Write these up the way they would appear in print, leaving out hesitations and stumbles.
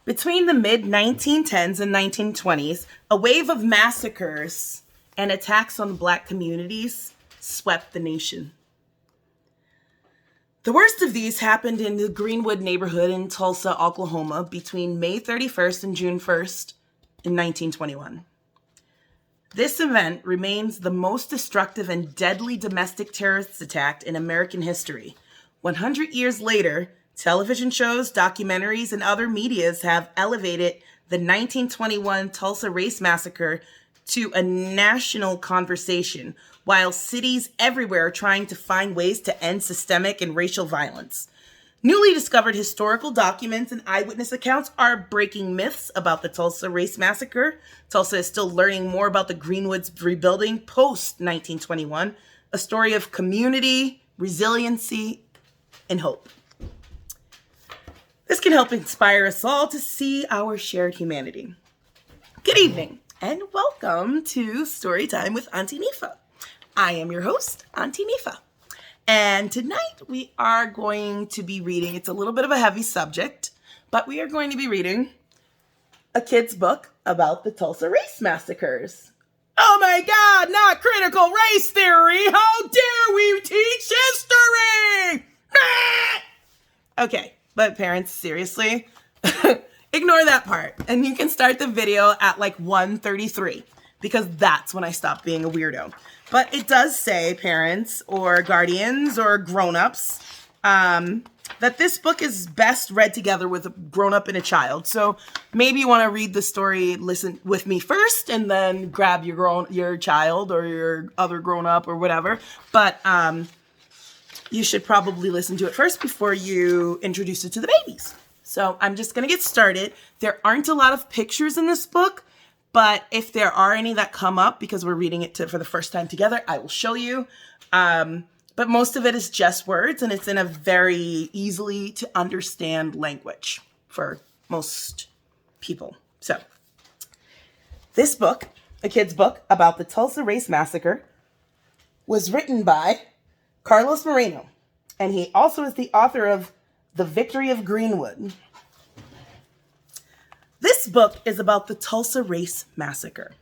Between the mid-1910s and 1920s, a wave of massacres and attacks on Black communities swept the nation. The worst of these happened in the Greenwood neighborhood in Tulsa, Oklahoma, between May 31st and June 1st in 1921. This event remains the most destructive and deadly domestic terrorist attack in American history. 100 years later, television shows, documentaries, and other medias have elevated the 1921 Tulsa Race Massacre to a national conversation, while cities everywhere are trying to find ways to end systemic and racial violence. Newly discovered historical documents and eyewitness accounts are breaking myths about the Tulsa Race Massacre. Tulsa is still learning more about the Greenwood's rebuilding post-1921, a story of community, resiliency, and hope. This can help inspire us all to see our shared humanity. Good evening, and welcome to Storytime with Auntie Nifa. I am your host, Auntie Nifa. And tonight we are going to be reading, it's a little bit of a heavy subject, but we are going to be reading a kid's book about the Tulsa Race Massacres. Oh my God, not critical race theory! How dare we teach history! Okay, but parents, seriously, ignore that part. And you can start the video at like 1:33 because that's when I stop being a weirdo. But it does say, parents or guardians or grown-ups, that this book is best read together with a grown-up and a child. So maybe you want to read the story, listen with me first, and then grab your child or your other grown-up or whatever. But you should probably listen to it first before you introduce it to the babies. So I'm just going to get started. There aren't a lot of pictures in this book, but if there are any that come up, because we're reading it for the first time together, I will show you. But most of it is just words, and it's in a very easily to understand language for most people. So this book, a kid's book about the Tulsa Race Massacre, was written by Carlos Moreno, and he also is the author of The Victory of Greenwood. This book is about the Tulsa Race Massacre.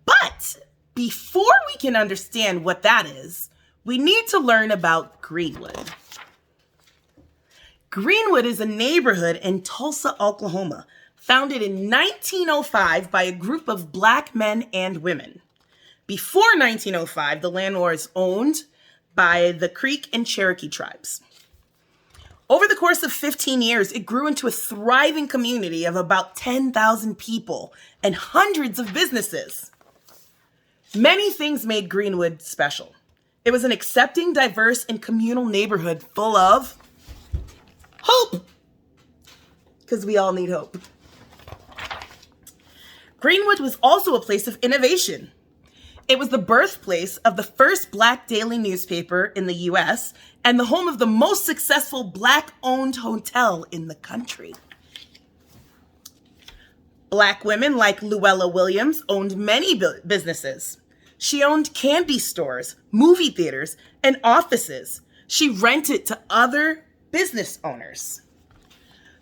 But before we can understand what that is, we need to learn about Greenwood. Greenwood is a neighborhood in Tulsa, Oklahoma, founded in 1905 by a group of Black men and women. Before 1905, the land was owned by the Creek and Cherokee tribes. Over the course of 15 years, it grew into a thriving community of about 10,000 people and hundreds of businesses. Many things made Greenwood special. It was an accepting, diverse, and communal neighborhood full of hope. Because we all need hope. Greenwood was also a place of innovation. It was the birthplace of the first Black daily newspaper in the U.S. and the home of the most successful Black-owned hotel in the country. Black women like Luella Williams owned many businesses. She owned candy stores, movie theaters, and offices. She rented to other business owners.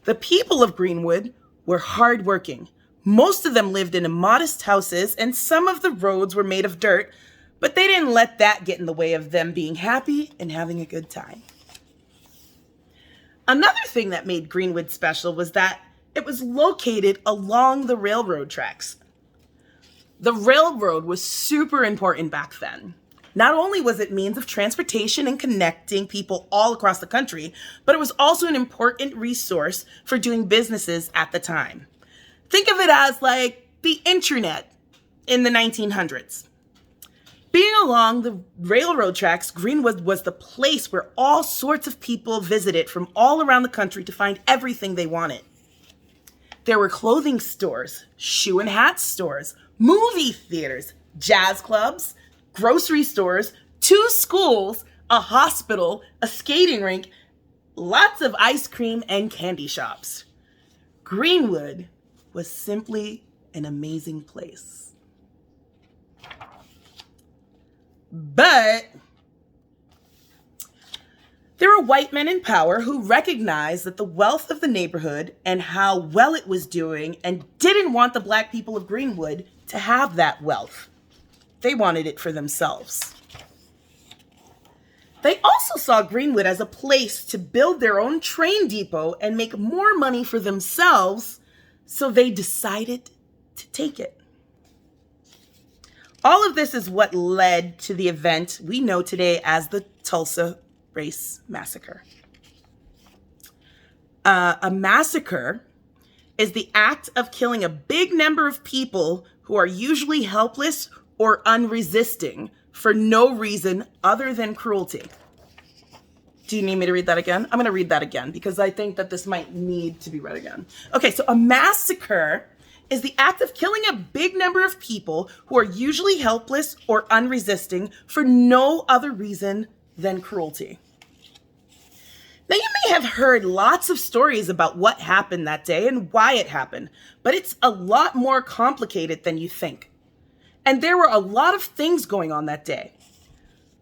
The people of Greenwood were hardworking. Most of them lived in modest houses, and some of the roads were made of dirt, but they didn't let that get in the way of them being happy and having a good time. Another thing that made Greenwood special was that it was located along the railroad tracks. The railroad was super important back then. Not only was it means of transportation and connecting people all across the country, but it was also an important resource for doing businesses at the time. Think of it as like the internet in the 1900s. Being along the railroad tracks, Greenwood was the place where all sorts of people visited from all around the country to find everything they wanted. There were clothing stores, shoe and hat stores, movie theaters, jazz clubs, grocery stores, 2 schools, a hospital, a skating rink, lots of ice cream and candy shops. Greenwood was simply an amazing place. But There were white men in power who recognized that the wealth of the neighborhood and how well it was doing and didn't want the black people of Greenwood to have that wealth. They wanted it for themselves. They also saw Greenwood as a place to build their own train depot and make more money for themselves, so they decided to take it. All of this is what led to the event we know today as the Tulsa Race Massacre. A massacre is the act of killing a big number of people who are usually helpless or unresisting for no reason other than cruelty. Do you need me to read that again? I'm going to read that again because I think that this might need to be read again. Okay, so a massacre is the act of killing a big number of people who are usually helpless or unresisting for no other reason than cruelty. Now, you may have heard lots of stories about what happened that day and why it happened, but it's a lot more complicated than you think. And there were a lot of things going on that day.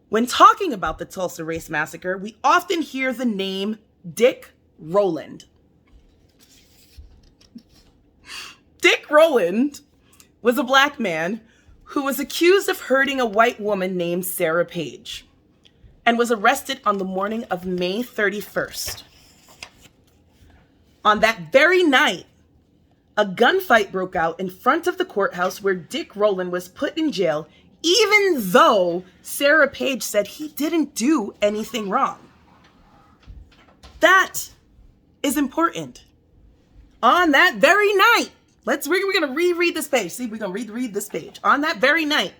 When talking about the Tulsa Race Massacre, we often hear the name Dick Rowland. Dick Rowland was a black man who was accused of hurting a white woman named Sarah Page and was arrested on the morning of May 31st. On that very night, a gunfight broke out in front of the courthouse where Dick Rowland was put in jail, even though Sarah Page said he didn't do anything wrong. That is important. On that very night, we're going to reread this page. See, we're going to read this page. On that very night,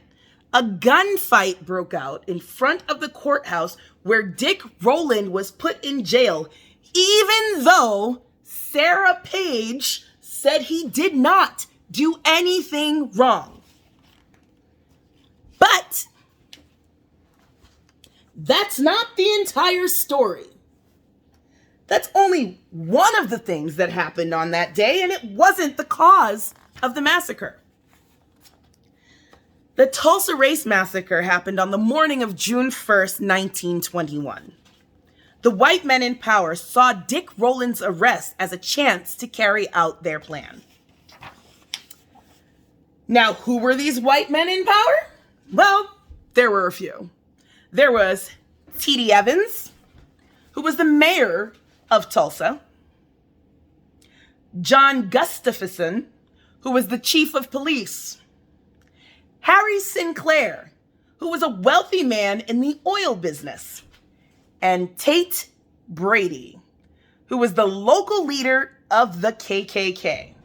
a gunfight broke out in front of the courthouse where Dick Rowland was put in jail, even though Sarah Page said he did not do anything wrong. But that's not the entire story. That's only one of the things that happened on that day, and it wasn't the cause of the massacre. The Tulsa Race Massacre happened on the morning of June 1st, 1921. The white men in power saw Dick Rowland's arrest as a chance to carry out their plan. Now, who were these white men in power? Well, there were a few. There was T.D. Evans, who was the mayor of Tulsa. John Gustafson, who was the chief of police. Harry Sinclair, who was a wealthy man in the oil business. And Tate Brady, who was the local leader of the KKK.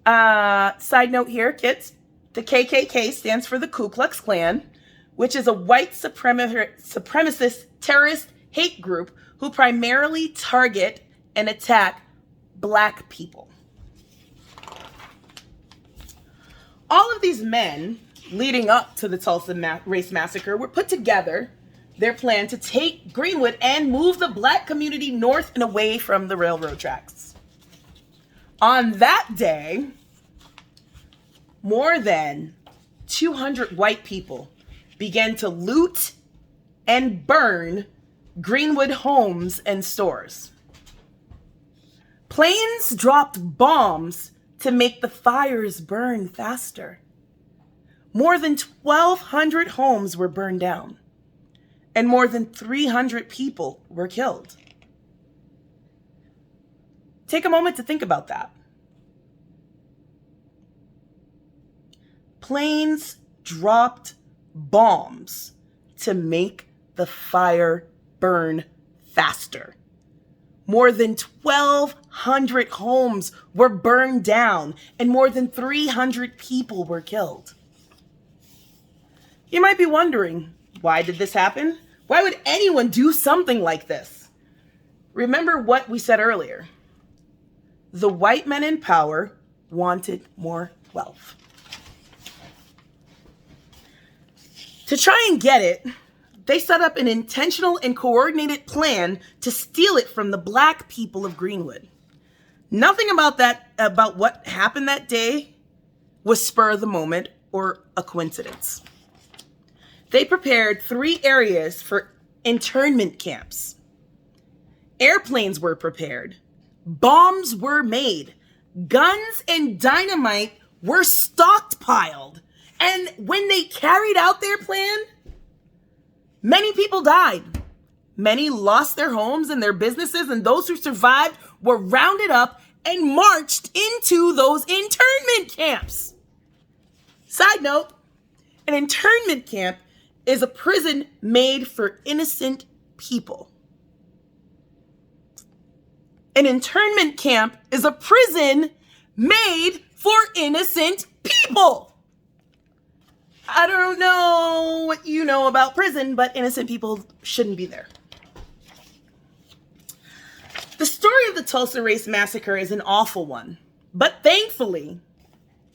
Side note here, kids, the KKK stands for the Ku Klux Klan, which is a white supremacist terrorist hate group who primarily target and attack black people. All of these men leading up to the Tulsa Race Massacre were put together their plan to take Greenwood and move the black community north and away from the railroad tracks. On that day, more than 200 white people began to loot and burn Greenwood homes and stores. Planes dropped bombs to make the fires burn faster. More than 1,200 homes were burned down, and more than 300 people were killed. Take a moment to think about that. Planes dropped bombs to make the fire burn faster. More than 1,200 homes were burned down, and more than 300 people were killed. You might be wondering, why did this happen? Why would anyone do something like this? Remember what we said earlier. The white men in power wanted more wealth. To try and get it, they set up an intentional and coordinated plan to steal it from the black people of Greenwood. Nothing about what happened that day was spur of the moment or a coincidence. They prepared 3 areas for internment camps. Airplanes were prepared. Bombs were made. Guns and dynamite were stockpiled. And when they carried out their plan, many people died. Many lost their homes and their businesses, and those who survived were rounded up and marched into those internment camps. Side note, an internment camp is a prison made for innocent people. An internment camp is a prison made for innocent people. I don't know what you know about prison, but innocent people shouldn't be there. The story of the Tulsa Race Massacre is an awful one, but thankfully,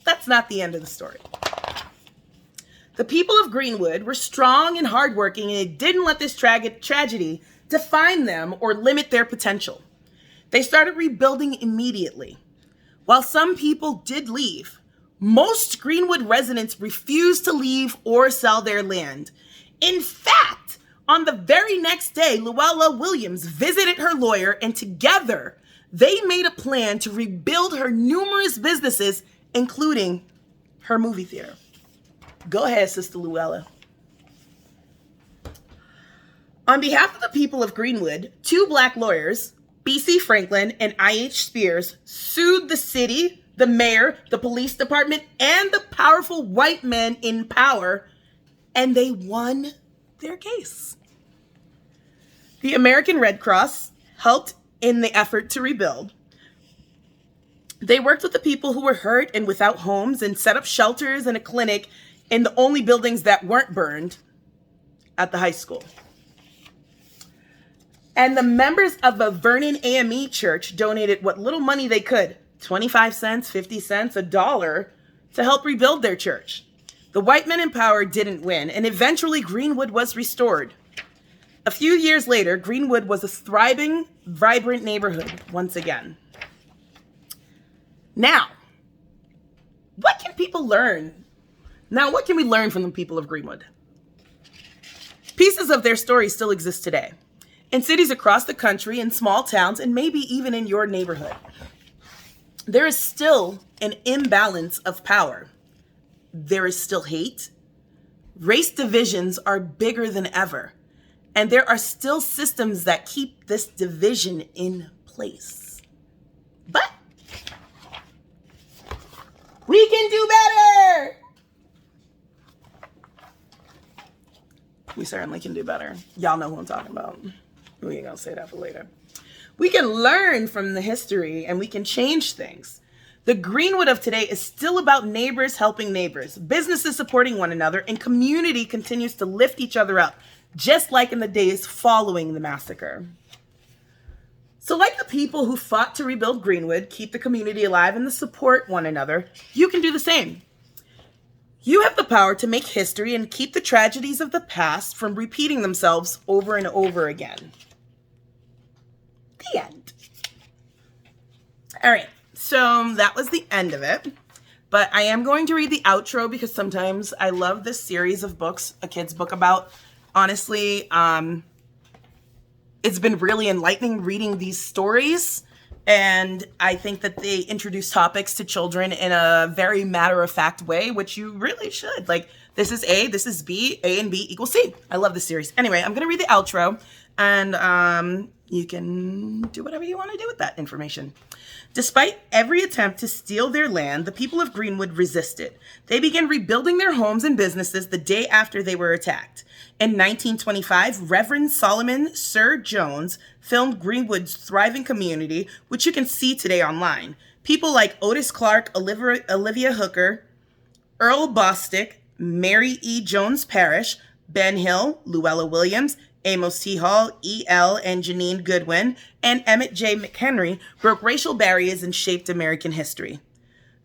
that's not the end of the story. The people of Greenwood were strong and hardworking, and they didn't let this tragedy define them or limit their potential. They started rebuilding immediately. While some people did leave, most Greenwood residents refused to leave or sell their land. In fact, on the very next day, Luella Williams visited her lawyer, and together they made a plan to rebuild her numerous businesses, including her movie theater. Go ahead, Sister Luella. On behalf of the people of Greenwood, 2 Black lawyers, B.C. Franklin and I.H. Spears, sued the city, the mayor, the police department, and the powerful white men in power, and they won their case. The American Red Cross helped in the effort to rebuild. They worked with the people who were hurt and without homes and set up shelters and a clinic in the only buildings that weren't burned at the high school. And the members of the Vernon AME Church donated what little money they could, 25 cents, 50 cents, $1, to help rebuild their church. The white men in power didn't win, and eventually Greenwood was restored. A few years later, Greenwood was a thriving, vibrant neighborhood once again. Now, what can people learn? Now, what can we learn from the people of Greenwood? Pieces of their story still exist today, in cities across the country, in small towns, and maybe even in your neighborhood. There is still an imbalance of power. There is still hate. Race divisions are bigger than ever. And there are still systems that keep this division in place. But we can do better. We certainly can do better. Y'all know who I'm talking about. We ain't gonna say that for later. We can learn from the history and we can change things. The Greenwood of today is still about neighbors helping neighbors, businesses supporting one another, and community continues to lift each other up, just like in the days following the massacre. So like the people who fought to rebuild Greenwood, keep the community alive, and to support one another, you can do the same. You have the power to make history and keep the tragedies of the past from repeating themselves over and over again. The end. All right, so that was the end of it. But I am going to read the outro because sometimes I love this series of books, a kid's book about. Honestly, it's been really enlightening reading these stories. And I think that they introduce topics to children in a very matter-of-fact way, which you really should. Like, this is A, this is B, A and B equals C. I love this series. Anyway, I'm going to read the outro, and you can do whatever you want to do with that information. Despite every attempt to steal their land, the people of Greenwood resisted. They began rebuilding their homes and businesses the day after they were attacked. In 1925, Reverend Solomon Sir Jones filmed Greenwood's thriving community, which you can see today online. People like Otis Clark, Olivia Hooker, Earl Bostick, Mary E. Jones Parrish, Ben Hill, Luella Williams, Amos T. Hall, E.L. and Janine Goodwin, and Emmett J. McHenry broke racial barriers and shaped American history.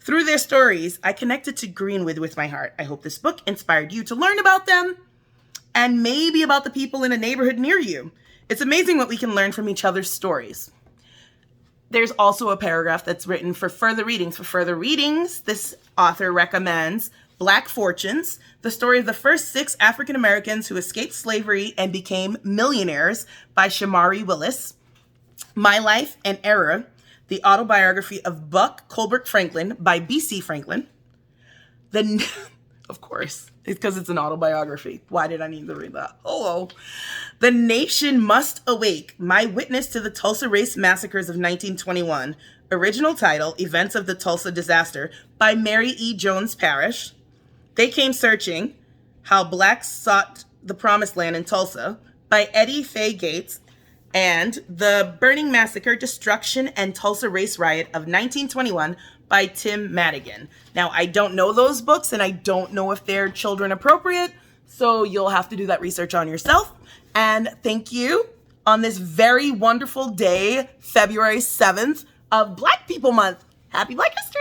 Through their stories, I connected to Greenwood with my heart. I hope this book inspired you to learn about them and maybe about the people in a neighborhood near you. It's amazing what we can learn from each other's stories. There's also a paragraph that's written for further readings. For further readings, this author recommends Black Fortunes, the story of the first 6 African Americans who escaped slavery and became millionaires by Shamari Willis. My Life and Error, the autobiography of Buck Colbert Franklin by B.C. Franklin. Of course, it's because it's an autobiography. Why did I need to read that? Oh, The Nation Must Awake, My Witness to the Tulsa Race Massacres of 1921. Original title, Events of the Tulsa Disaster, by Mary E. Jones Parrish. They Came Searching, How Blacks Sought the Promised Land in Tulsa, by Eddie Faye Gates. And The Burning Massacre, Destruction, and Tulsa Race Riot of 1921 by Tim Madigan. Now, I don't know those books, and I don't know if they're children appropriate, so you'll have to do that research on yourself. And thank you on this very wonderful day, February 7th of Black People Month. Happy Black History!